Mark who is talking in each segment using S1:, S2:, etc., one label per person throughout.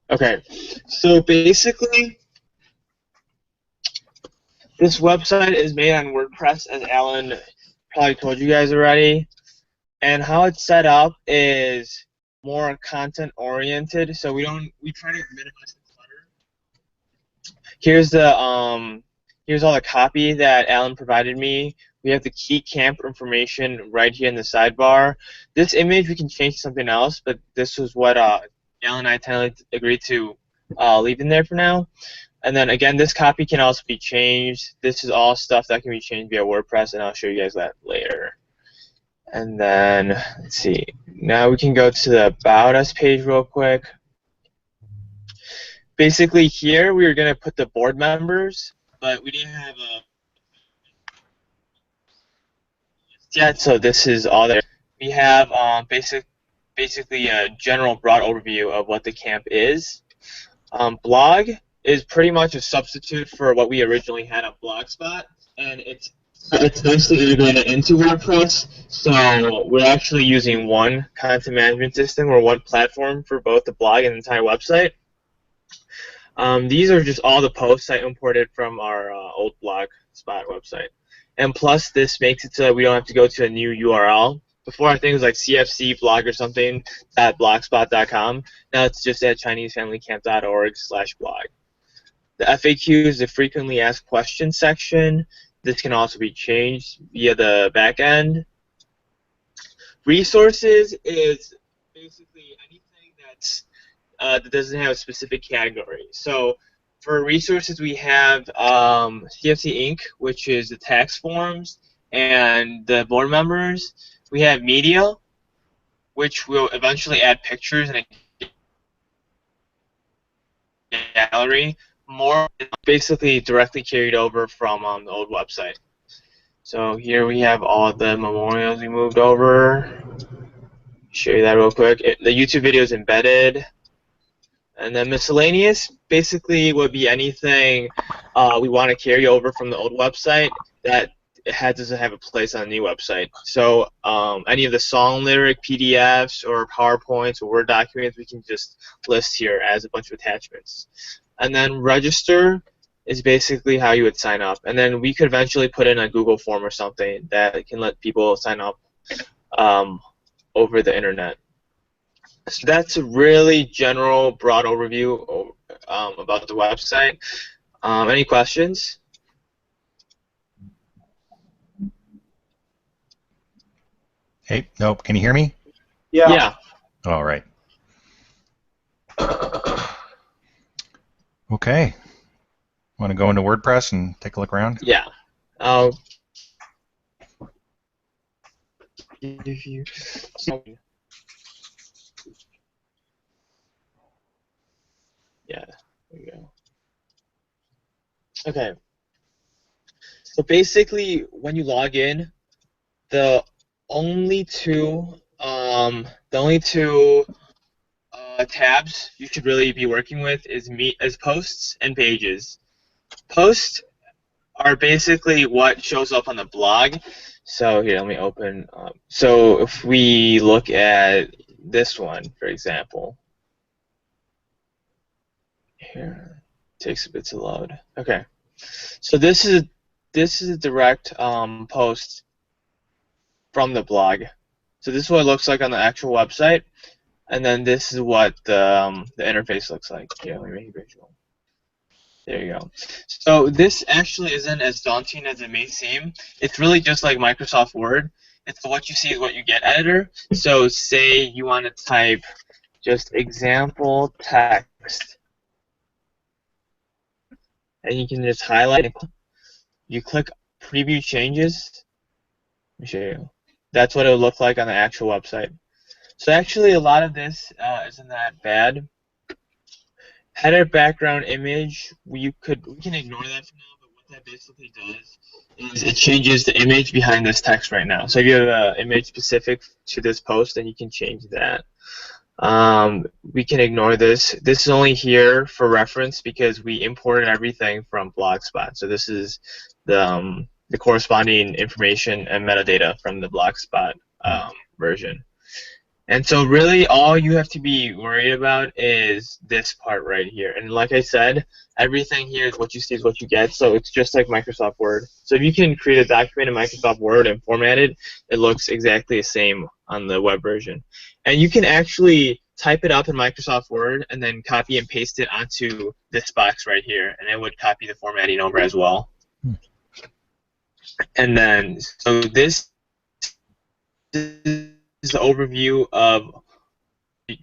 S1: Okay, so basically, this website is made on WordPress, as Alan probably told you guys already. And how it's set up is more content oriented. So we try to minimize the clutter. Here's all the copy that Alan provided me. We have the key camp information right here in the sidebar. This image we can change to something else, but this was what Alan and I tentatively agreed to leave in there for now. And then again, this copy can also be changed. This is all stuff that can be changed via WordPress, and I'll show you guys that later. And then, let's see, now we can go to the About Us page real quick. Basically here, we were going to put the board members, but we didn't have a yet, so this is all there. We have basically a general broad overview of what the camp is. Blog is pretty much a substitute for what we originally had on Blogspot, and it's nicely integrated into WordPress, so we're actually using one content management system or one platform for both the blog and the entire website. These are just all the posts I imported from our old Blogspot website. And plus, this makes it so that we don't have to go to a new URL. Before, I think it was like CFC blog or something .blogspot.com. Now it's just at ChineseFamilyCamp.org/blog. The FAQs, the frequently asked questions section. This can also be changed via the back end. Resources is basically anything that doesn't have a specific category. So for resources, we have CFC Inc., which is the tax forms and the board members. We have media, which will eventually add pictures and a gallery. More basically directly carried over from the old website. So here we have all the memorials we moved over. Show you that real quick. The YouTube video is embedded. And then miscellaneous basically would be anything we want to carry over from the old website that doesn't have a place on the new website. So any of the song lyric PDFs or PowerPoints or Word documents we can just list here as a bunch of attachments. And then register is basically how you would sign up. And then we could eventually put in a Google form or something that can let people sign up over the internet. So that's a really general, broad overview about the website. Any questions?
S2: Hey, nope. Can you hear me?
S1: Yeah.
S2: All right. Okay. Want to go into WordPress and take a look around?
S1: Yeah. I'll give you something. Yeah, there we go. Okay. So basically, when you log in, the only two tabs you should really be working with is posts and pages. Posts are basically what shows up on the blog. So here, let me open. So if we look at this one, for example, here it takes a bit to load. Okay, so this is a direct post from the blog. So this is what it looks like on the actual website, and then this is what the interface looks like. Here, let me make it visual. There you go. So this actually isn't as daunting as it may seem. It's really just like Microsoft Word. It's the what you see is what you get editor. So say you want to type just example text, and you can just highlight it. You click preview changes. Let me show you. That's what it would look like on the actual website. So actually a lot of this isn't that bad. Header background image, we can ignore that for now, but what that basically does is it changes the image behind this text right now. So if you have an image specific to this post, then you can change that. We can ignore this. This is only here for reference because we imported everything from Blogspot. So this is the corresponding information and metadata from the Blogspot version. And so really all you have to be worried about is this part right here. And like I said, everything here is what you see is what you get. So it's just like Microsoft Word. So if you can create a document in Microsoft Word and format it, it looks exactly the same on the web version. And you can actually type it up in Microsoft Word and then copy and paste it onto this box right here. And it would copy the formatting over as well. And then, so this is the overview of.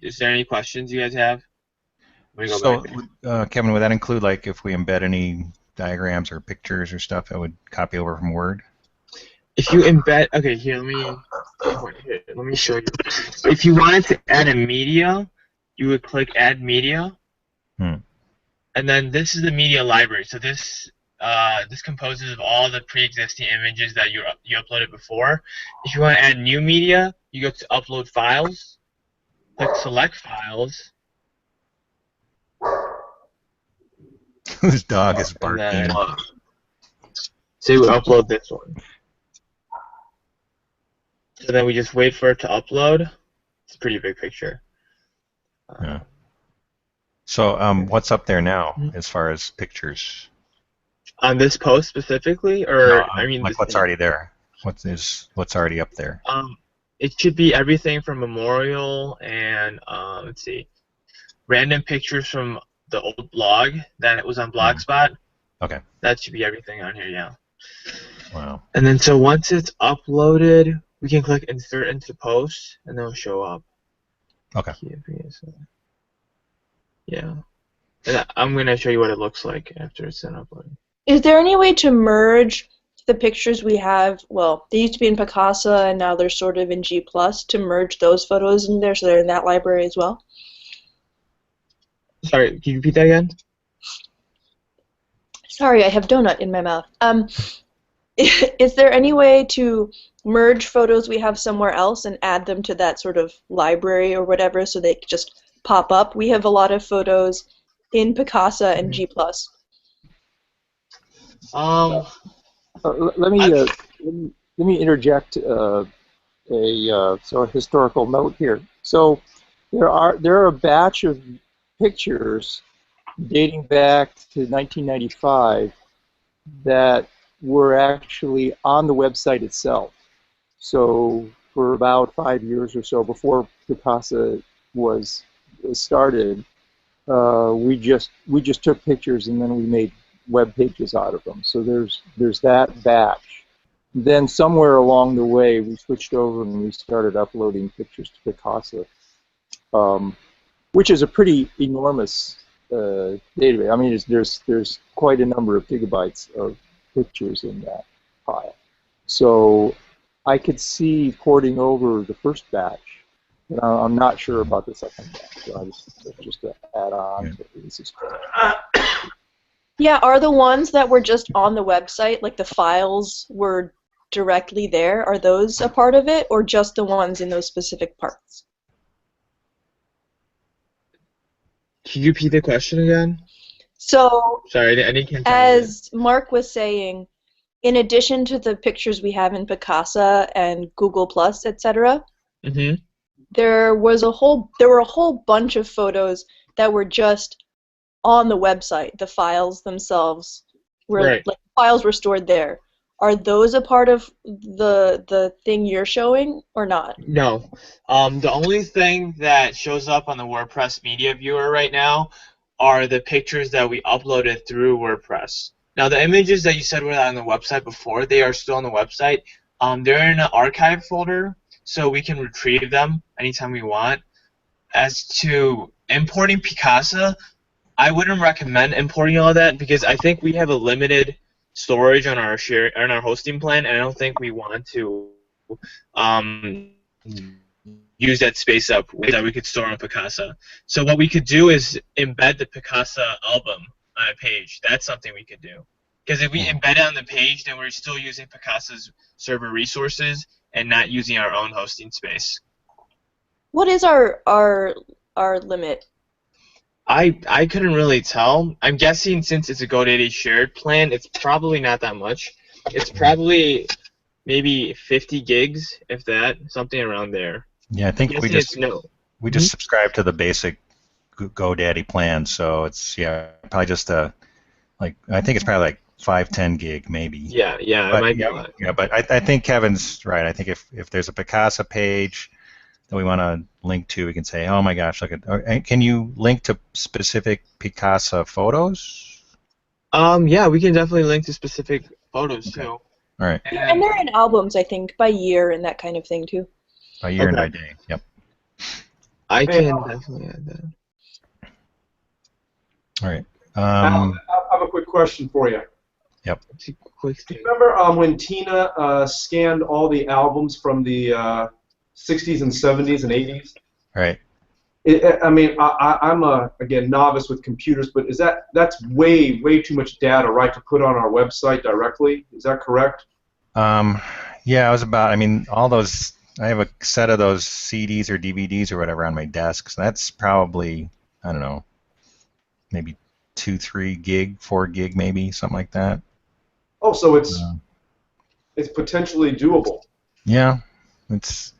S1: Is there any questions you guys have? Let me go
S2: So,
S1: back there.
S2: Kevin, would that include like if we embed any diagrams or pictures or stuff that would copy over from Word?
S1: If you embed, okay, here, let me show you. If you wanted to add a media, you would click Add Media, and then this is the media library. So this composes of all the pre-existing images that you uploaded before. If you want to add new media, you go to Upload Files, click Select Files.
S2: Whose dog is
S1: And
S2: barking?
S1: then, so you upload this one. So then we just wait for it to upload. It's a pretty big picture.
S2: Yeah. So what's up there now as far as pictures?
S1: On this post specifically, or
S2: No,
S1: I mean,
S2: like what's already there? What's already up there?
S1: It should be everything from Memorial and let's see, random pictures from the old blog that was on Blogspot.
S2: Okay.
S1: That should be everything on here, yeah.
S2: Wow.
S1: And then so once it's uploaded, we can click Insert into Post, and it'll show up.
S2: Okay.
S1: Yeah. And I'm going to show you what it looks like after it's done uploading.
S3: Is there any way to merge the pictures we have? Well, they used to be in Picasa, and now they're sort of in G+, to merge those photos in there so they're in that library as well?
S1: Sorry, can you repeat that again?
S3: Sorry, I have donut in my mouth. Is there any way to merge photos we have somewhere else and add them to that sort of library or whatever so they just pop up? We have a lot of photos in Picasa and G+.
S4: Let me interject a sort of historical note here. So there are a batch of pictures dating back to 1995 that were actually on the website itself. So for about 5 years or so before Picasa was started, we just took pictures and then we made web pages out of them. So there's that batch. Then somewhere along the way we switched over and we started uploading pictures to Picasa, which is a pretty enormous database. I mean, there's quite a number of gigabytes of pictures in that file. So I could see porting over the first batch, and I'm not sure about the second batch. So just to add on to this.
S3: Yeah, are the ones that were just on the website, like the files were directly there, are those a part of it, or just the ones in those specific parts?
S1: Can you repeat the question again?
S3: So,
S1: sorry, I didn't
S3: as Mark was saying, in addition to the pictures we have in Picasa and Google+, etc., there were a whole bunch of photos that were just on the website. The files themselves were files were stored there. Are those a part of the thing you're showing or not?
S1: No. The only thing that shows up on the WordPress media viewer right now are the pictures that we uploaded through WordPress. Now, the images that you said were on the website before, they are still on the website. They're in an archive folder, so we can retrieve them anytime we want. As to importing Picasa, I wouldn't recommend importing all that because I think we have a limited storage on our hosting plan, and I don't think we want to use that space up that we could store on Picasa. So what we could do is embed the Picasa album on a page. That's something we could do. Because if we embed it on the page, then we're still using Picasa's server resources and not using our own hosting space.
S3: What is our limit?
S1: I couldn't really tell. I'm guessing since it's a GoDaddy shared plan, it's probably not that much. It's probably maybe 50 gigs, if that, something around there.
S2: Yeah, I think
S1: I'm guessing it's no.
S2: we just subscribe to the basic GoDaddy plan, so it's probably just like I think it's probably like 5-10 gig maybe.
S1: Yeah, it might be a lot.
S2: Yeah, but I think Kevin's right. I think if there's a Picasa page that we want to link to, we can say, oh my gosh, look at. Can you link to specific Picasa photos?
S1: Yeah, we can definitely link to specific photos too.
S2: All right.
S3: And they're in albums, I think, by year and that kind of thing too.
S2: By year and by day. Yep.
S1: I can definitely add that.
S2: All right.
S5: I have a quick question for you.
S2: Yep.
S1: Do you
S5: remember when Tina scanned all the albums from the 60s and 70s and 80s?
S2: Right.
S5: I mean, I'm again novice with computers, but that's way too much data, right, to put on our website directly? Is that correct?
S2: Yeah, I mean, all those. I have a set of those CDs or DVDs or whatever on my desk. So that's probably, I don't know, maybe 2-3 gig, 4 gig, maybe something like that.
S5: Oh, so it's potentially doable.
S2: Yeah, that's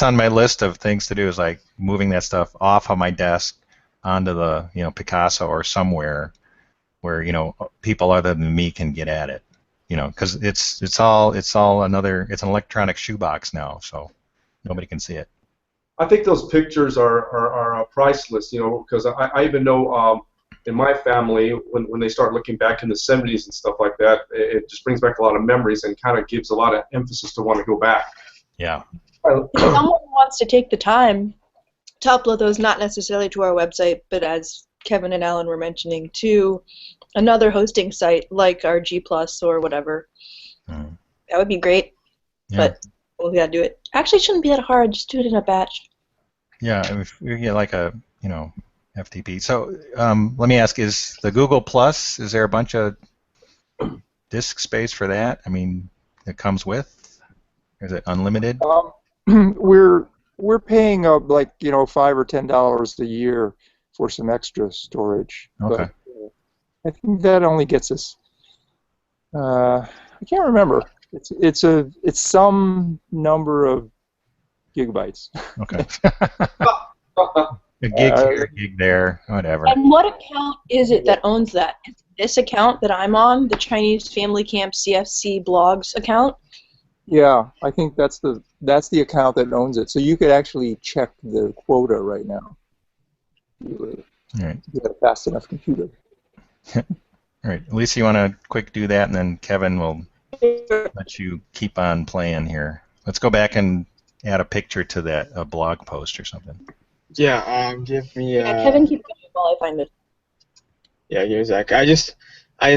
S2: on my list of things to do. Is like moving that stuff off of my desk onto the Picasa or somewhere where people other than me can get at it. Because it's an electronic shoebox now, so nobody can see it.
S5: I think those pictures are priceless, because I even know in my family when they start looking back in the 70s and stuff like that, it just brings back a lot of memories and kind of gives a lot of emphasis to want to go back.
S2: Yeah.
S3: If someone wants to take the time to upload those, not necessarily to our website, but as Kevin and Alan were mentioning, to another hosting site like our G+ or whatever. That would be great. Yeah. But we gotta do it. Actually, it shouldn't be that hard. Just do it in a batch.
S2: Yeah, if you get like a FTP. So let me ask: is the Google Plus? Is there a bunch of disk space for that? I mean, it comes with? Is it unlimited?
S4: We're paying like $5 or $10 a year for some extra storage.
S2: Okay.
S4: But, I think that only gets us. I can't remember. It's some number of gigabytes.
S2: Okay. A gig here, a gig there, whatever.
S3: And what account is it that owns that? Is this account that I'm on, the Chinese Family Camp CFC blogs account?
S4: Yeah, I think that's the account that owns it. So you could actually check the quota right now.
S2: All right.
S4: You have a fast enough computer.
S2: All right, Lisa, you want to quick do that, and then Kevin will let you keep on playing here. Let's go back and add a picture to that blog post or something.
S1: Yeah, give me.
S3: Kevin, keep going while I find it.
S1: Yeah, here's Zach. I just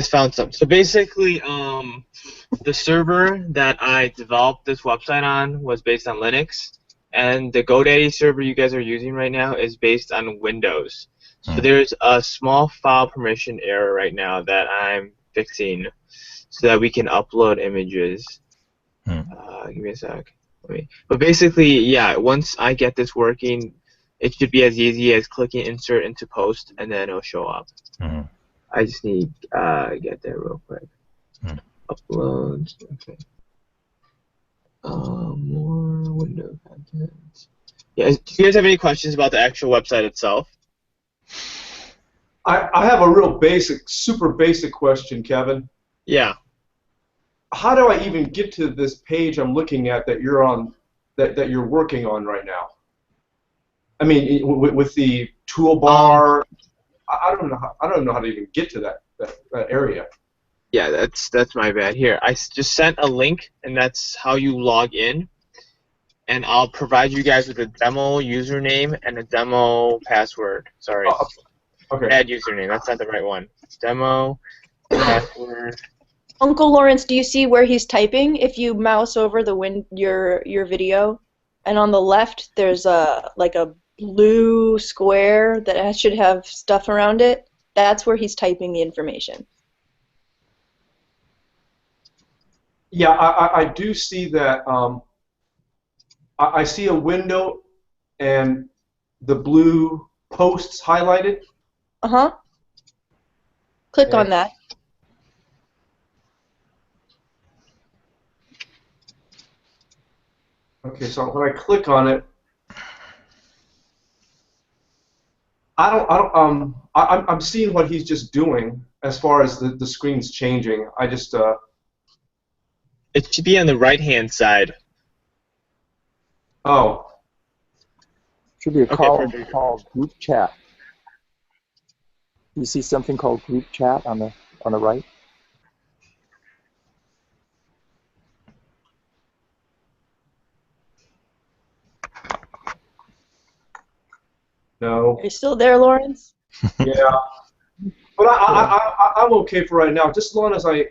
S1: found something. So basically, the server that I developed this website on was based on Linux, and the GoDaddy server you guys are using right now is based on Windows. So there's a small file permission error right now that I'm fixing so that we can upload images. Give me a sec. But basically, yeah, once I get this working, it should be as easy as clicking insert into post and then it'll show up. I just need get there real quick. Upload. Okay. More window content. Yeah, do you guys have any questions about the actual website itself?
S5: I have a real basic, super basic question, Kevin.
S1: Yeah.
S5: How do I even get to this page I'm looking at that you're on, that you're working on right now? I mean, with the toolbar, I don't know how to even get to that area.
S1: Yeah, that's my bad. Here, I just sent a link, and that's how you log in. And I'll provide you guys with a demo username and a demo password. Sorry.
S5: Oh, okay.
S1: Add username. That's not the right one. Demo password.
S3: Uncle Lawrence, do you see where he's typing? If you mouse over your video, and on the left there's a blue square that should have stuff around it. That's where he's typing the information.
S5: Yeah, I do see that. I see a window and the blue posts highlighted.
S3: Uh-huh. Click on that.
S5: Okay, so when I click on it, I'm seeing what he's just doing as far as the screen's changing. I just
S1: It should be on the right-hand side.
S5: oh.
S4: Should be a
S1: Okay,
S4: column
S1: perfect.
S4: called group chat. You see something called group chat on the right?
S5: No.
S3: Are you still there, Lawrence?
S5: Yeah. But I'm okay for right now. Just as long as I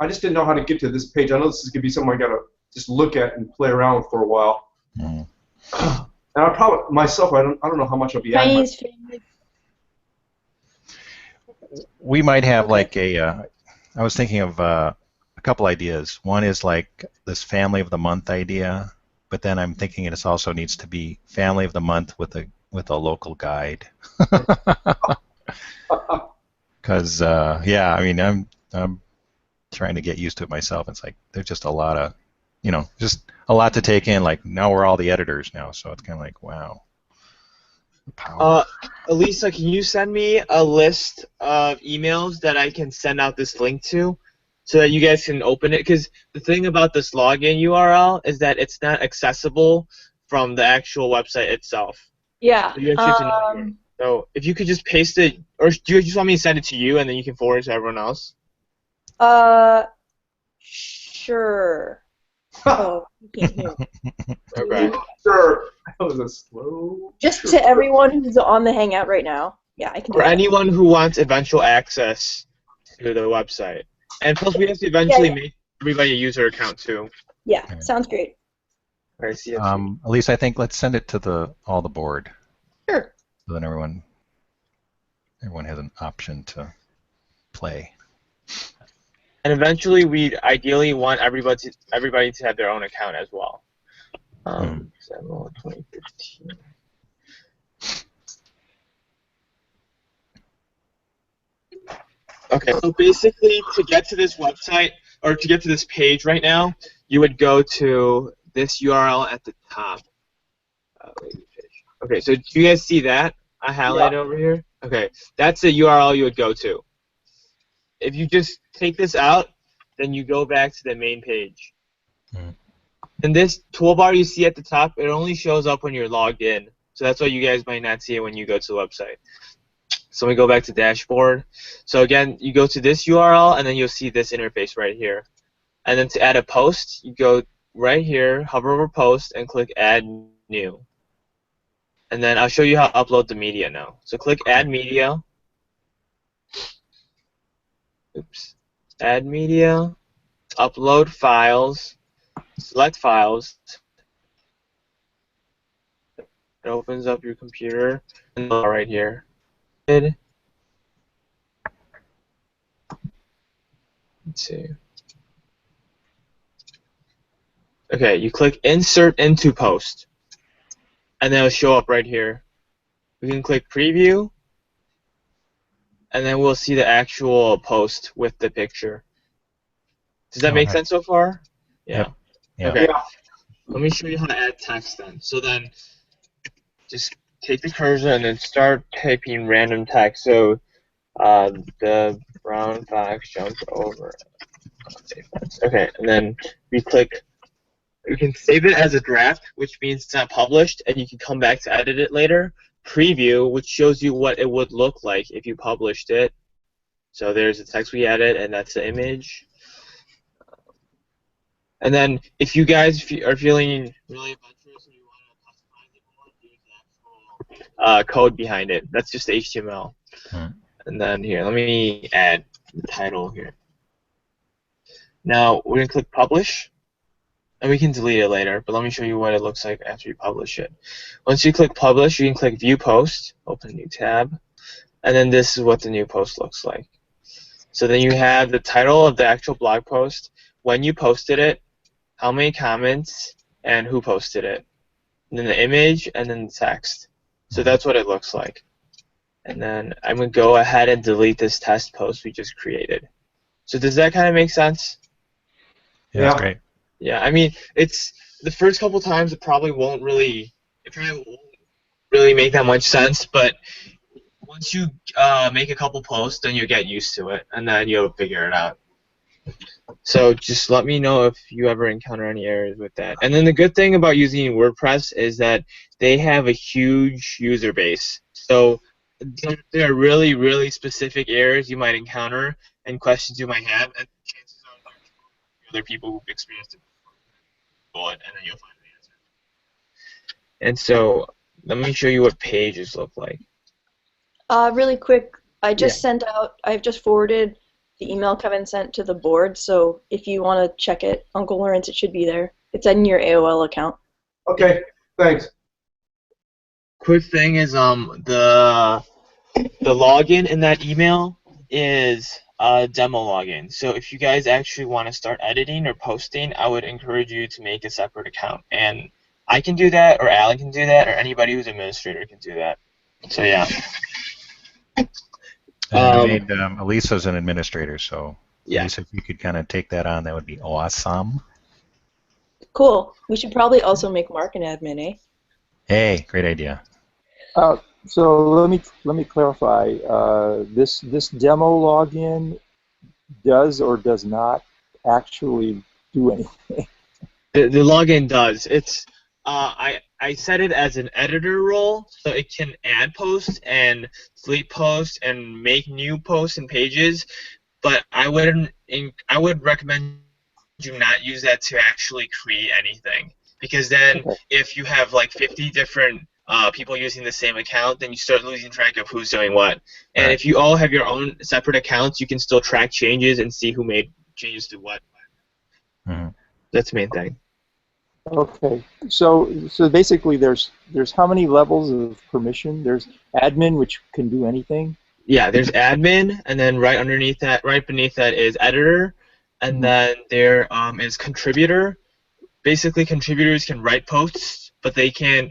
S5: just didn't know how to get to this page. I know this is gonna be something I gotta just look at and play around with for a while.
S2: Mm.
S5: And I probably myself I don't know how much I'll be adding.
S3: Chinese family.
S2: We might have
S3: Okay.
S2: like I was thinking of a couple ideas. One is like this family of the month idea, but then I'm thinking it also needs to be family of the month with a local guide. Because yeah, I mean I'm trying to get used to it myself. It's like there's just a lot of, just a lot to take in. Like now we're all the editors now, so it's kind of like wow. Power.
S1: Elisa, can you send me a list of emails that I can send out this link to so that you guys can open it? Because the thing about this login URL is that it's not accessible from the actual website itself.
S3: Yeah.
S1: So you actually have to know where. So if you could just paste it, or do you just want me to send it to you and then you can forward it to everyone else?
S3: Sure. Oh, you can't hear.
S1: Okay.
S5: Sure. That was a slow.
S3: Just to everyone who's on the Hangout right now. Yeah, I can do
S1: For
S3: that.
S1: anyone who wants eventual access to the website. And plus we have to eventually make everybody a user account too.
S3: Yeah, sounds great.
S1: All right, CFC.
S2: At least I think let's send it to all the board.
S3: Sure.
S2: So then everyone has an option to play.
S1: And eventually, we ideally want everybody to have their own account as well. 2015. Okay, so basically, to get to this website or to get to this page right now, you would go to this URL at the top. Okay, so do you guys see that? I highlighted over here. Okay, that's the URL you would go to. If you just take this out, then you go back to the main page. And this toolbar you see at the top, it only shows up when you're logged in. So that's why you guys might not see it when you go to the website. So we go back to dashboard. So again, you go to this URL, and then you'll see this interface right here. And then to add a post, you go right here, hover over post, and click add new. And then I'll show you how to upload the media now. So click add media. Oops. Add media. Upload files. Select files. It opens up your computer. And right here. Let's see. Okay, you click insert into post. And then it'll show up right here. We can click preview. And then we'll see the actual post with the picture. Does that make sense so far? Yeah.
S2: Yep.
S1: Okay. Let me show you how to add text then. So then just take the cursor and then start typing random text. So the brown fox jumped over. Okay, and then we can save it as a draft, which means it's not published, and you can come back to edit it later. Preview, which shows you what it would look like if you published it. So there's the text we added, and that's the image. And then if you guys are feeling really adventurous and you want to customize it more, use the actual code behind it. That's just HTML. And then here, let me add the title here. Now we're going to click publish. And we can delete it later, but let me show you what it looks like after you publish it. Once you click publish, you can click view post, open a new tab, and then this is what the new post looks like. So then you have the title of the actual blog post, when you posted it, how many comments, and who posted it. And then the image, and then the text. So that's what it looks like. And then I'm going to go ahead and delete this test post we just created. So does that kind of make sense?
S2: Yeah, that's great.
S1: Yeah, I mean, it's the first couple times it probably won't really make that much sense, but once you make a couple posts, then you get used to it, and then you'll figure it out. So just let me know if you ever encounter any errors with that. And then the good thing about using WordPress is that they have a huge user base. So there are really, really specific errors you might encounter and questions you might have, and chances are there are other people who've experienced it before, and then you'll find the answer. And so let me show you what pages look like.
S3: Really quick, I've just forwarded the email Kevin sent to the board, so if you want to check it, Uncle Lawrence, it should be there. It's in your AOL account.
S5: Okay, thanks.
S1: Quick thing is the login in that email is a demo login. So if you guys actually want to start editing or posting, I would encourage you to make a separate account. And I can do that, or Alan can do that, or anybody who's administrator can do that. So yeah.
S2: I made Elisa's an administrator, so
S1: yeah.
S2: Elisa, if you could kind of take that on, that would be awesome.
S3: Cool. We should probably also make Mark an admin, eh?
S2: Hey, great idea.
S4: So let me clarify. This demo login does or does not actually do anything.
S1: The login does. It's I set it as an editor role, so it can add posts and delete posts and make new posts and pages. But I would recommend you not use that to actually create anything, because then if you have like 50 different people using the same account, then you start losing track of who's doing what. And if you all have your own separate accounts, you can still track changes and see who made changes to what.
S2: Mm-hmm.
S1: That's the main thing.
S4: Okay, so basically there's how many levels of permission? There's admin, which can do anything.
S1: Yeah, there's admin, and then right beneath that is editor, and then there is contributor. Basically, contributors can write posts, but they can't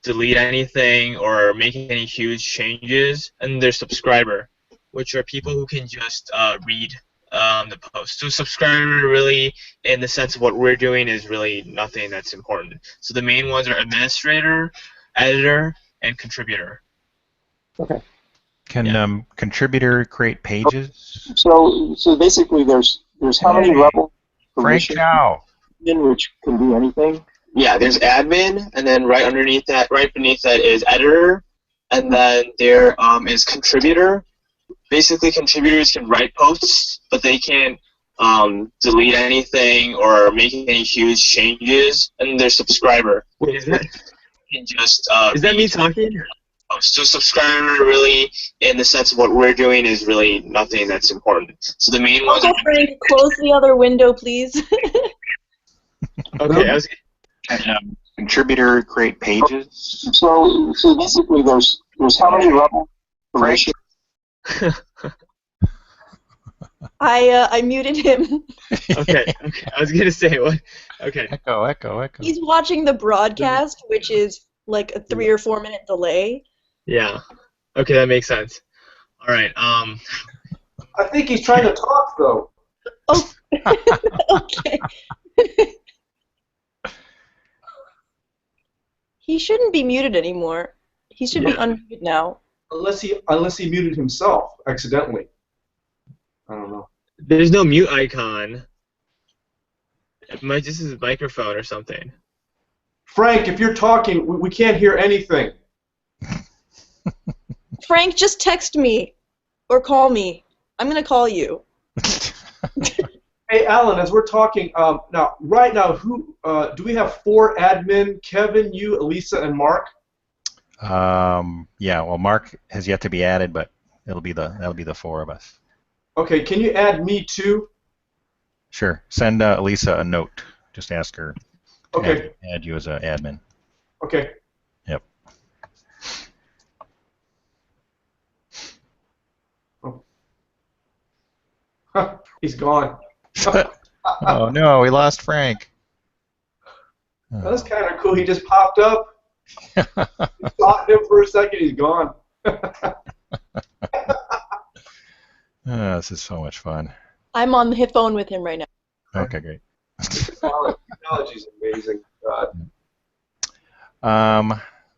S1: delete anything or make any huge changes. And there's subscriber, which are people who can just read the post. So subscriber really, in the sense of what we're doing, is really nothing that's important. So the main ones are administrator, editor, and contributor.
S4: Okay.
S2: Can contributor create pages?
S4: So basically there's how many levels?
S2: Frank Chow.
S4: Which can do anything.
S1: Yeah, there's admin, and then right beneath that is editor, and then there is contributor. Basically, contributors can write posts, but they can't delete anything or make any huge changes. And there's subscriber. Wait, is that? Can just is that me talking? So subscriber really, in the sense of what we're doing, is really nothing that's important. So the main ones.
S3: Frank, close the other window, please.
S1: Okay,
S2: Can contributor create pages?
S4: So basically there's how many levels?
S2: Frank.
S3: I muted him.
S1: Okay. I was gonna say what? Okay.
S2: Echo.
S3: He's watching the broadcast, which is like a 3 or 4 minute delay.
S1: Yeah. Okay, that makes sense. All right.
S5: I think he's trying to talk though.
S3: Oh. Okay. He shouldn't be muted anymore. He should be unmuted now.
S5: Unless he muted himself accidentally. I don't know.
S1: There's no mute icon. It might just his microphone or something.
S5: Frank, if you're talking, we can't hear anything.
S3: Frank, just text me or call me. I'm gonna call you.
S5: Hey, Alan, as we're talking right now, who do we have 4 admin? Kevin, you, Elisa, and Mark.
S2: Yeah. Well, Mark has yet to be added, but that'll be the 4 of us.
S5: Okay. Can you add me too?
S2: Sure. Send Elisa a note. Just ask her to add you as an admin.
S5: Okay.
S2: Yep.
S5: Oh. Huh, he's gone.
S2: Oh no, we lost Frank.
S5: That was kind of cool. He just popped up. Thought him for a second. He's gone.
S2: This is so much fun.
S3: I'm on the phone with him right now.
S2: Okay, great.
S5: Technology is amazing.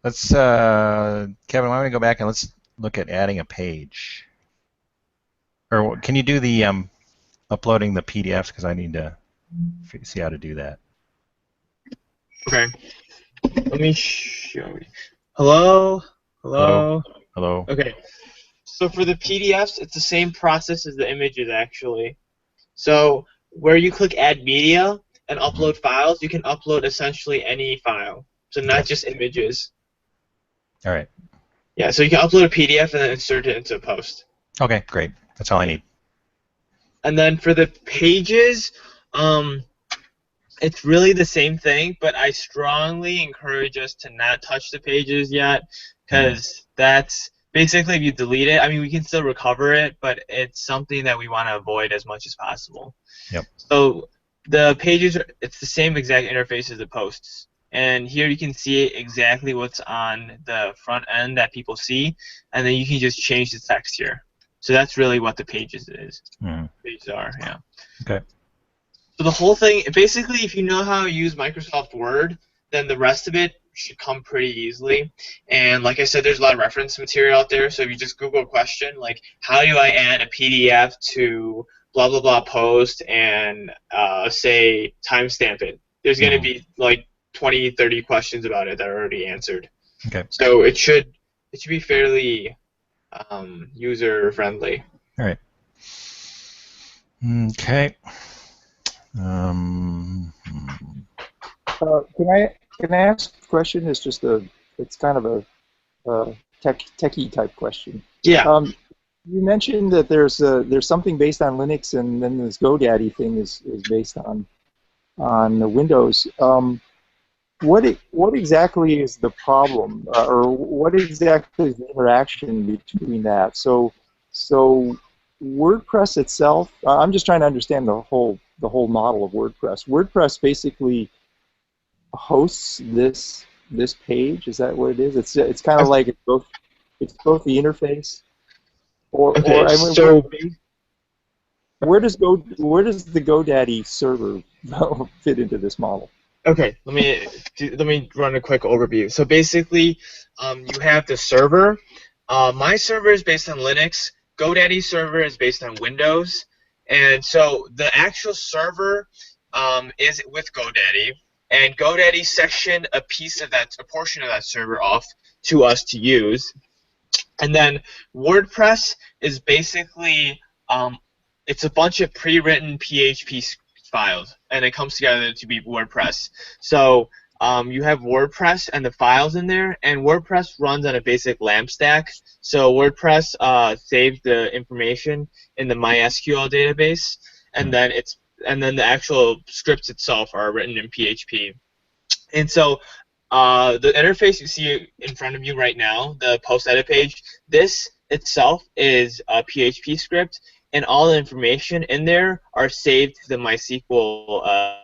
S2: Let's Kevin, why don't we go back and let's look at adding a page. Or can you do the uploading the PDFs? Because I need to see how to do that.
S1: Okay. Let me show you. Hello? Hello?
S2: Hello?
S1: Okay. So for the PDFs, it's the same process as the images, actually. So where you click Add Media and upload files, you can upload essentially any file. So not just images.
S2: All right.
S1: Yeah, so you can upload a PDF and then insert it into a post.
S2: Okay, great. That's all I need.
S1: And then for the pages, it's really the same thing, but I strongly encourage us to not touch the pages yet, because that's basically if you delete it, I mean, we can still recover it, but it's something that we want to avoid as much as possible.
S2: Yep.
S1: So the pages, it's the same exact interface as the posts. And here you can see exactly what's on the front end that people see, and then you can just change the text here. So that's really what the pages is. Pages are, yeah.
S2: Okay.
S1: So the whole thing, basically, if you know how to use Microsoft Word, then the rest of it should come pretty easily. And like I said, there's a lot of reference material out there. So if you just Google a question like, how do I add a PDF to blah, blah, blah post and say timestamp it, there's going to be like 20, 30 questions about it that are already answered.
S2: Okay.
S1: So it should be fairly user-friendly.
S2: All right. Okay.
S4: Can I ask a question? It's kind of a techie type question.
S1: Yeah.
S4: You mentioned that there's something based on Linux, and then this GoDaddy thing is based on the Windows. What exactly is the problem, or what exactly is the interaction between that? So WordPress itself, I'm just trying to understand the whole model of WordPress. WordPress basically hosts this page. Is that what it is? It's kind of like it's both the interface, or I mean,
S1: so
S4: where does the GoDaddy server fit into this model?
S1: Okay, let me run a quick overview. So basically, you have the server. My server is based on Linux. GoDaddy server is based on Windows, and so the actual server is with GoDaddy, and GoDaddy sectioned a portion of that server off to us to use, and then WordPress is basically it's a bunch of pre-written PHP files, and it comes together to be WordPress. So you have WordPress and the files in there, and WordPress runs on a basic LAMP stack. So WordPress saves the information in the MySQL database, and then the actual scripts itself are written in PHP. And so the interface you see in front of you right now, the post edit page, this itself is a PHP script, and all the information in there are saved to the MySQL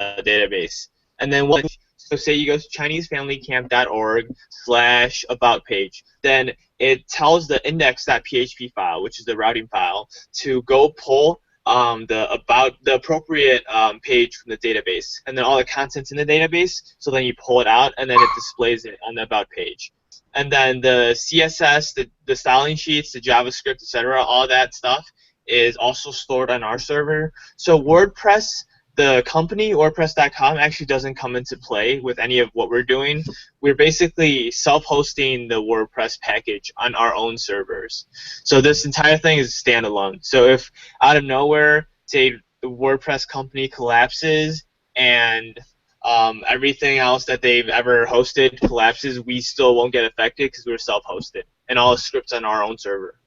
S1: database. And then so say you go to ChineseFamilyCamp.org/about page, then it tells the index.php file, which is the routing file, to go pull the appropriate page from the database, and then all the content's in the database. So then you pull it out, and then it displays it on the about page. And then the CSS, the styling sheets, the JavaScript, etc., all that stuff is also stored on our server. So WordPress, the company, WordPress.com, actually doesn't come into play with any of what we're doing. We're basically self-hosting the WordPress package on our own servers. So this entire thing is standalone. So if out of nowhere, say, the WordPress company collapses and everything else that they've ever hosted collapses, we still won't get affected because we're self-hosted, and all the scripts on our own server.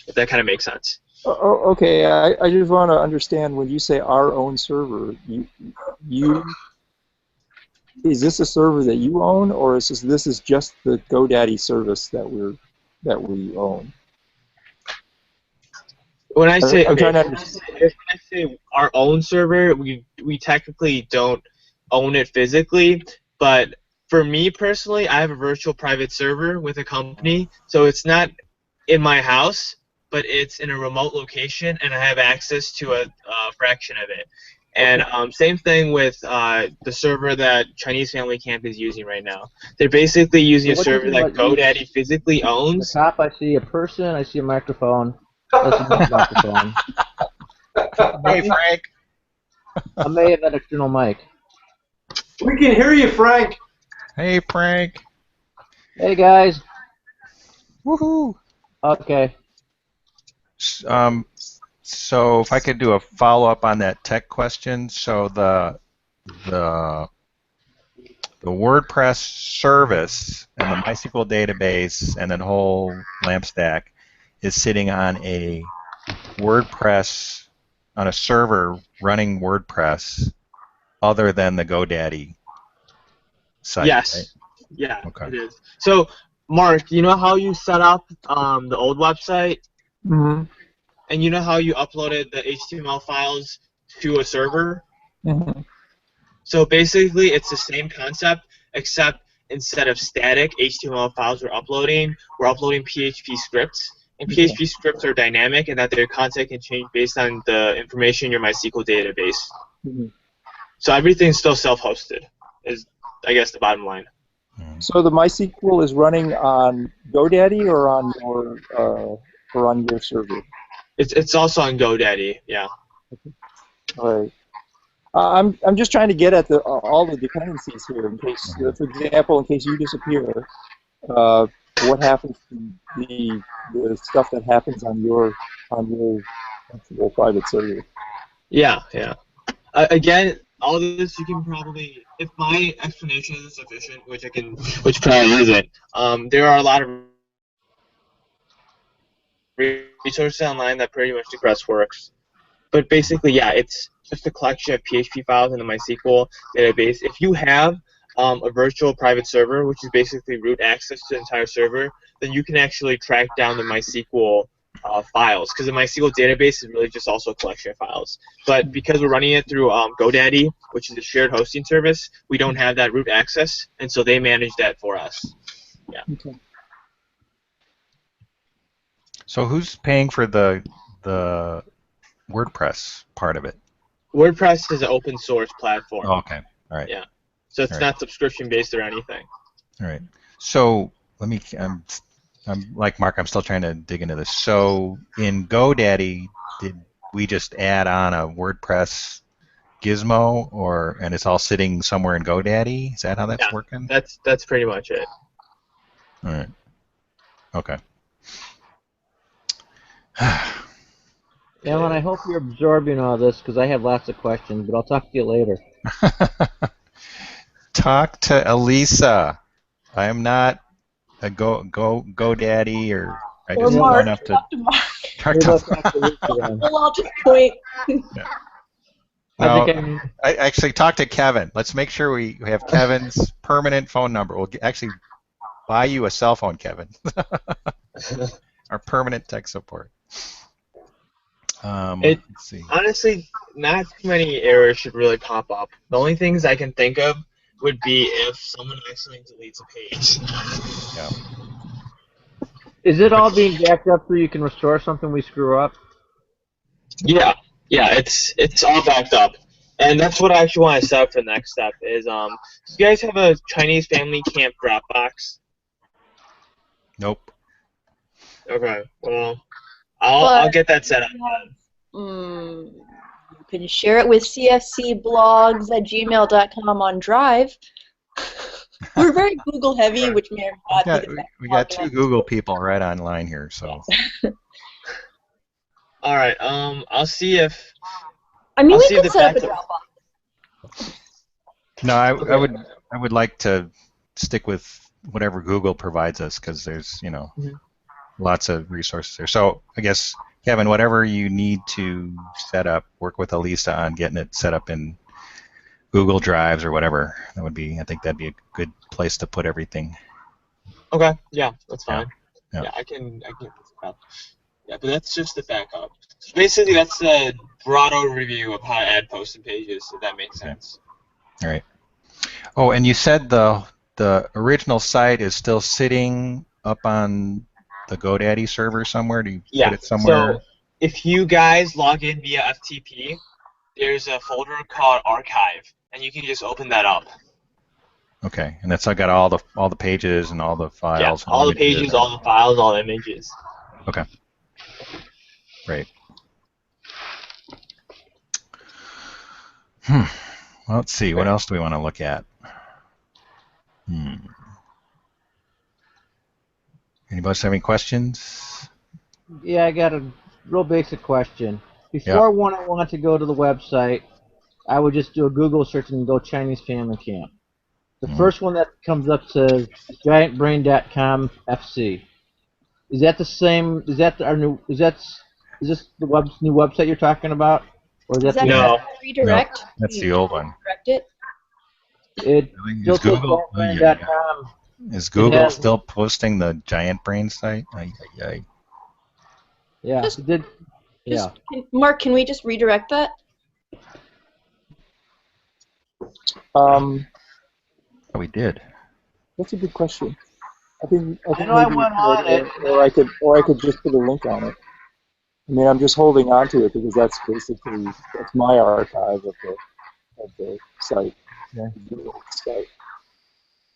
S1: If that kind of makes sense.
S4: Okay, I just want to understand, when you say our own server, is this a server that you own, or is this is just the GoDaddy service that we own?
S1: When I say
S4: I'm trying to
S1: understand. When I say our own server, we technically don't own it physically, but for me personally, I have a virtual private server with a company, so it's not in my house, but it's in a remote location, and I have access to a fraction of it. And same thing with the server that Chinese Family Camp is using right now. They're basically using a server that GoDaddy physically owns.
S6: At the top, I see a person. I see a microphone. That's a microphone.
S2: Hey, Frank.
S6: I may have an external mic.
S5: We can hear you, Frank.
S2: Hey, Frank.
S6: Hey, guys.
S2: Woohoo.
S6: Okay.
S2: So if I could do a follow-up on that tech question, so the WordPress service and the MySQL database and that whole LAMP stack is sitting on a WordPress, on a server running WordPress other than the GoDaddy site,
S1: Yes.
S2: right?
S1: Yeah,
S2: Okay.
S1: it is. So, Mark, you know how you set up the old website?
S4: Mm-hmm.
S1: And you know how you uploaded the HTML files to a server?
S4: Mm-hmm.
S1: So basically, it's the same concept, except instead of static HTML files we're uploading PHP scripts. And PHP scripts are dynamic in that their content can change based on the information in your MySQL database.
S4: Mm-hmm.
S1: So everything's still self-hosted, is, I guess, the bottom line.
S4: So the MySQL is running on GoDaddy or on your server?
S1: It's also on GoDaddy, yeah.
S4: All right. I'm just trying to get at all the dependencies here. In case, for example, in case you disappear, what happens to the stuff that happens on your private server?
S1: Yeah. Again, all of this you can probably, if my explanation isn't sufficient, which probably isn't, there are a lot of resources online that pretty much the rest works. But basically, yeah, it's just a collection of PHP files in the MySQL database. If you have a virtual private server, which is basically root access to the entire server, then you can actually track down the MySQL files, because the MySQL database is really just also a collection of files. But because we're running it through GoDaddy, which is a shared hosting service, we don't have that root access, and so they manage that for us. Yeah.
S4: Okay.
S2: So who's paying for the WordPress part of it?
S1: WordPress is an open source platform.
S2: Oh, okay. All right.
S1: Yeah. So it's not subscription based or anything.
S2: All right. So let me. I'm like Mark. I'm still trying to dig into this. So in GoDaddy, did we just add on a WordPress gizmo, and it's all sitting somewhere in GoDaddy? Is that how that's working?
S1: That's pretty much it.
S2: All right. Okay.
S6: Alan, I hope you're absorbing all this because I have lots of questions, but I'll talk to you later.
S2: Talk to Elisa. I am not a GoDaddy or I just know
S3: Mark,
S2: enough to
S3: talk to Mark.
S6: Maybe I'll talk to Lisa then.
S3: Well, I'll just point.
S2: No, I actually talk to Kevin. Let's make sure we have Kevin's permanent phone number. We'll actually buy you a cell phone, Kevin. Our permanent tech support. Let's see.
S1: Honestly, not too many errors should really pop up. The only things I can think of would be if someone accidentally deletes a page.
S2: Yeah.
S6: Is it all being backed up so you can restore something we screw up?
S1: Yeah, it's all backed up, and that's what I actually want to set up for the next step. Is do you guys have a Chinese Family Camp Dropbox?
S2: Nope.
S1: Okay, well, I'll get that set up.
S3: You can share it with cfcblogs@gmail.com on Drive. We're very Google heavy, which may or may not be the best.
S2: We got two Google people right online here, so.
S1: All right. I'll see if.
S3: I mean,
S1: I'll
S3: we could set up a Dropbox.
S2: No, I would like to stick with whatever Google provides us because there's lots of resources there. So I guess Kevin, whatever you need to set up, work with Elisa on getting it set up in Google Drives or whatever. I think that'd be a good place to put everything.
S1: Okay. Yeah, that's fine.
S2: Yeah.
S1: Yeah, I can get this up. Yeah, but that's just the backup. So basically, that's a broad overview of how to add posts and pages, if that makes sense.
S2: All right. Oh, and you said the original site is still sitting up on the GoDaddy server somewhere? Do you put it somewhere?
S1: So if you guys log in via FTP, there's a folder called Archive, and you can just open that up.
S2: Okay, and that's got all the pages and all the files.
S1: Yeah, all the pages, all the files, all the images.
S2: Okay. Great. Well, let's see. What else do we want to look at? Anybody have any questions?
S6: Yeah, I got a real basic question. Before when I want to go to the website, I would just do a Google search and go Chinese Family Camp. The first one that comes up says giantbrain.com FC. Is that the same? Is that our new? Is this the new website you're talking about, or is that
S1: No.
S3: Redirect?
S2: No, that's the old one.
S3: Redirect it?
S6: It
S2: Is
S6: still
S2: Google,
S6: says giantbrain.com.
S2: Is Google still posting the Giant Brain site?
S6: Yeah, it did. Yeah.
S3: Mark, can we just redirect that?
S2: We did.
S4: That's a good question. I think
S6: I know I went on it,
S4: or I could just put a link on it. I mean, I'm just holding on to it because that's my archive of the site.
S6: Yeah.
S4: The site.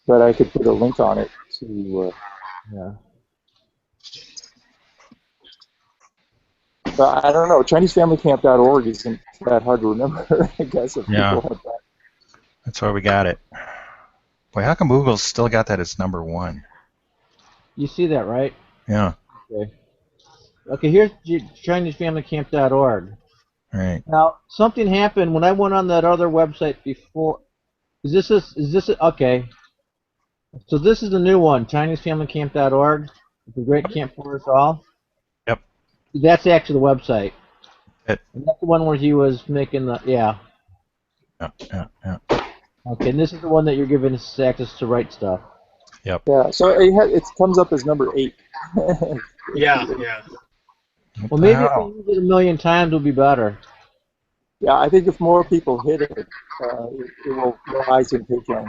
S4: But I could put a link on it to.
S6: Yeah.
S4: But I don't know. ChineseFamilyCamp.org isn't that hard to remember, I guess, if people have that.
S2: That's why we got it. Boy, how come Google's still got that as number one?
S6: You see that, right?
S2: Yeah.
S6: Okay. Okay, here's ChineseFamilyCamp.org.
S2: Right.
S6: Now, something happened when I went on that other website before. Is this okay? So this is the new one, ChineseFamilyCamp.org. The Great Camp for Us All.
S2: Yep.
S6: That's actually the website.
S2: And
S6: that's the one where he was making the Yeah. Okay, and this is the one that you're giving us access to write stuff.
S2: Yep.
S4: Yeah. So it comes up as number 8.
S1: Yeah.
S6: Well, maybe if we use it a million times, it'll be better.
S4: Yeah, I think if more people hit it, it will rise in page rank.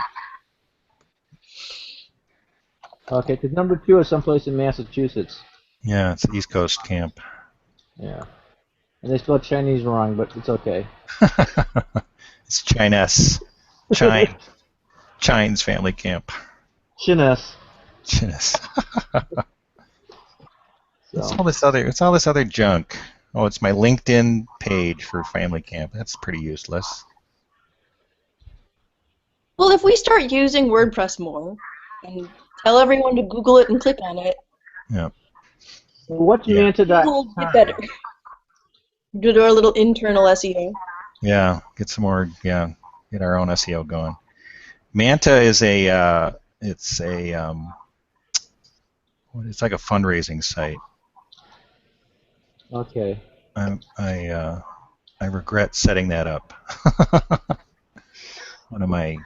S6: Okay, because number 2 is someplace in Massachusetts.
S2: Yeah, it's East Coast Camp.
S6: Yeah. And they spelled Chinese wrong, but it's okay.
S2: It's Chines Family Camp.
S6: Chines.
S2: It's all this other junk. Oh, it's my LinkedIn page for Family Camp. That's pretty useless.
S3: Well, if we start using WordPress more and tell everyone to Google it and click on it,
S6: what's Manta.com?
S3: We'll get better. Do our little internal SEO.
S2: Yeah, get some more. Yeah, get our own SEO going. Manta is it's like a fundraising site.
S6: Okay.
S2: I regret setting that up. One of my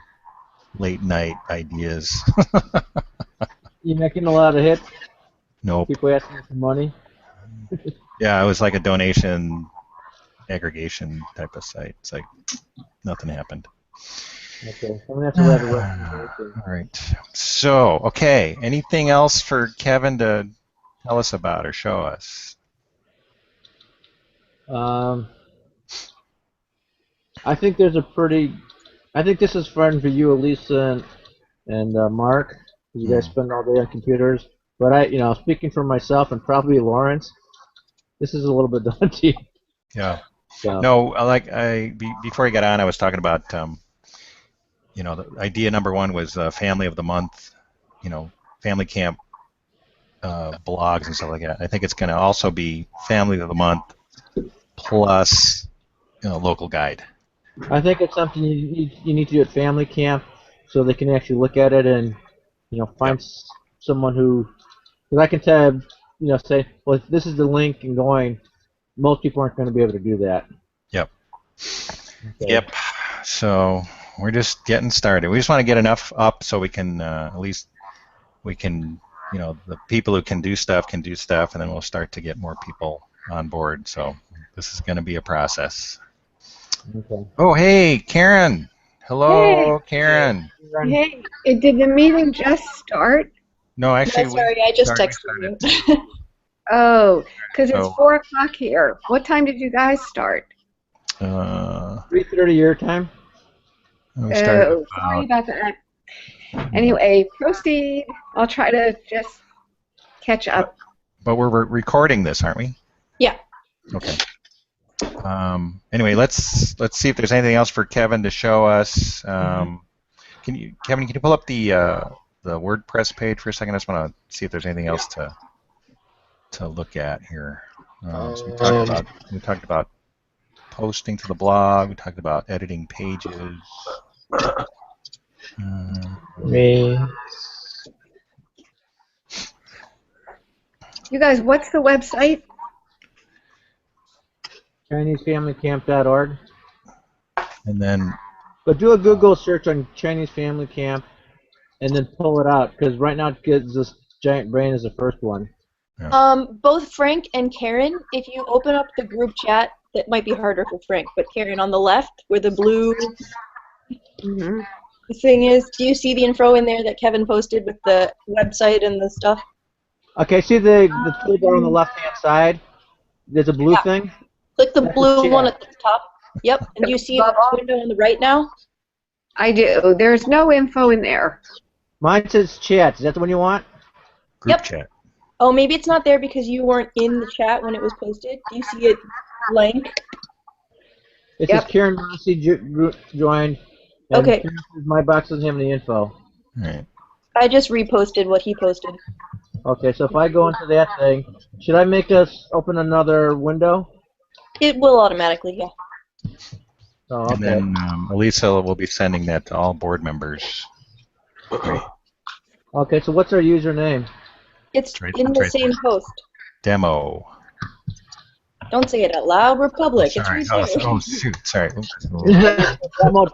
S2: late night ideas.
S6: You making a lot of hits?
S2: Nope.
S6: People asking for money?
S2: Yeah, it was like a donation aggregation type of site. It's like nothing happened.
S6: Okay. I'm gonna have to write a recommendation.
S2: All right. So, okay. Anything else for Kevin to tell us about or show us?
S6: I think there's I think this is fun for you, Elisa and Mark, because you guys spend all day on computers. But speaking for myself and probably Lawrence, this is a little bit daunting.
S2: Yeah.
S6: So.
S2: No, before I got on, I was talking about, the idea number one was Family of the Month, Family Camp blogs and stuff like that. I think it's going to also be Family of the Month plus, local guide.
S6: I think it's something you need to do at Family Camp so they can actually look at it and, find someone who, because I can tell, say, well, if this is the link and going, most people aren't going to be able to do that.
S2: Yep.
S6: Okay.
S2: Yep. So we're just getting started. We just want to get enough up so we can at least the people who can do stuff, and then we'll start to get more people on board. So this is going to be a process.
S6: Okay.
S2: Oh, hey, Karen. Hello,
S7: Hey.
S2: Karen.
S7: Hey, did the meeting just start?
S2: No, actually,
S3: No, sorry, I just texted you.
S7: Oh, because it's
S2: So-
S7: 4 o'clock here. What time did you guys start?
S6: 3:30 your time.
S7: Sorry about that. Anyway, proceed. I'll try to just catch up.
S2: But we're recording this, aren't we?
S3: Yeah.
S2: Okay. Anyway, let's see if there's anything else for Kevin to show us. Kevin, can you pull up the WordPress page for a second? I just want to see if there's anything else to look at here. So we talked about posting to the blog. We talked about editing pages.
S7: You guys, what's the website?
S6: ChineseFamilyCamp.org.
S2: And then.
S6: But do a Google search on Chinese Family Camp, and then pull it out, because right now it gives this giant brain as the first one.
S2: Yeah.
S3: Both Frank and Karen, if you open up the group chat, that might be harder for Frank, but Karen, on the left, where the blue thing is, do you see the info in there that Kevin posted with the website and the stuff?
S6: Okay, see the toolbar on the left-hand side? There's a blue thing?
S3: Click the blue one at the top. Yep, and do you see the window on the right now?
S7: I do. There's no info in there.
S6: Mine says chat. Is that the one you want?
S2: Group chat.
S3: Oh, maybe it's not there because you weren't in the chat when it was posted. Do you see it blank?
S6: It says Karen Rossi joined. And
S3: Okay.
S6: Karen says my box doesn't have any info.
S2: All right.
S3: I just reposted what he posted.
S6: Okay, so if I go into that thing, should I make us open another window?
S3: It will automatically, yeah.
S6: Oh, okay.
S2: And then Elisa will be sending that to all board members. Great.
S6: Okay, so what's our username?
S3: It's in the same post.
S2: Demo.
S3: Don't say it out loud. We're public. It's
S2: Sorry.
S3: recorded.
S2: Oh, shoot. Sorry.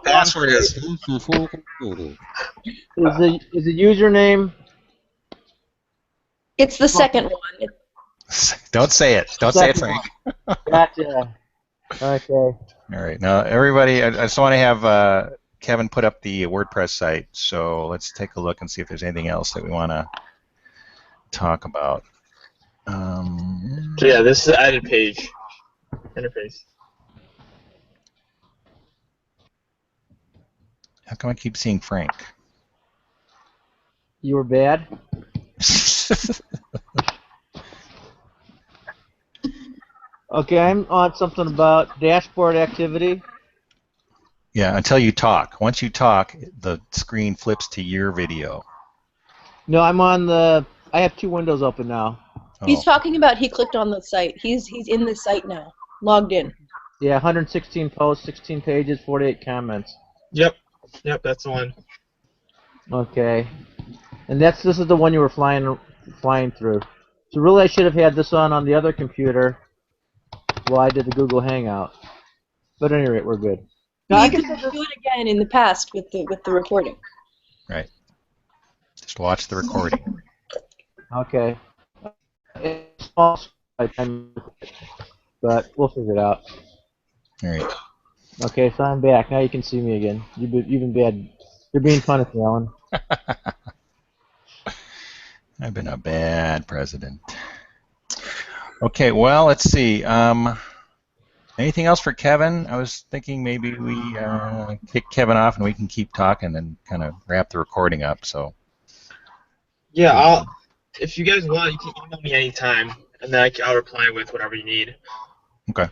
S8: Password is.
S6: Is the username?
S3: It's the second one.
S2: Don't say it. Don't say it, Frank.
S6: Gotcha. Okay.
S2: All right. Now, everybody, I just want to have Kevin put up the WordPress site. So let's take a look and see if there's anything else that we want to talk about.
S1: So yeah, this is the edit page interface.
S2: How come I keep seeing Frank?
S6: You were bad? Okay, I'm on something about dashboard activity.
S2: Yeah, until you talk. Once you talk, the screen flips to your video.
S6: No, I'm on the. I have two windows open now.
S2: Oh.
S3: He's talking about he clicked on the site. He's in the site now, logged in.
S6: Yeah, 116 posts, 16 pages, 48 comments.
S1: Yep, that's the one.
S6: Okay, and this is the one you were flying through. So really, I should have had this on the other computer while I did the Google Hangout. But at any rate, we're good.
S3: No, you can do it again in the past with the recording.
S2: Right. Just watch the recording.
S6: Okay. It's small, but we'll figure it out.
S2: All right.
S6: Okay, so I'm back. Now you can see me again. You've been bad. You're being punished, Alan.
S2: I've been a bad president. Okay, well, let's see. Anything else for Kevin? I was thinking maybe we kick Kevin off and we can keep talking and kind of wrap the recording up. So.
S1: Yeah, if you guys want, you can email me anytime, and then I'll reply with whatever you need.
S2: Okay.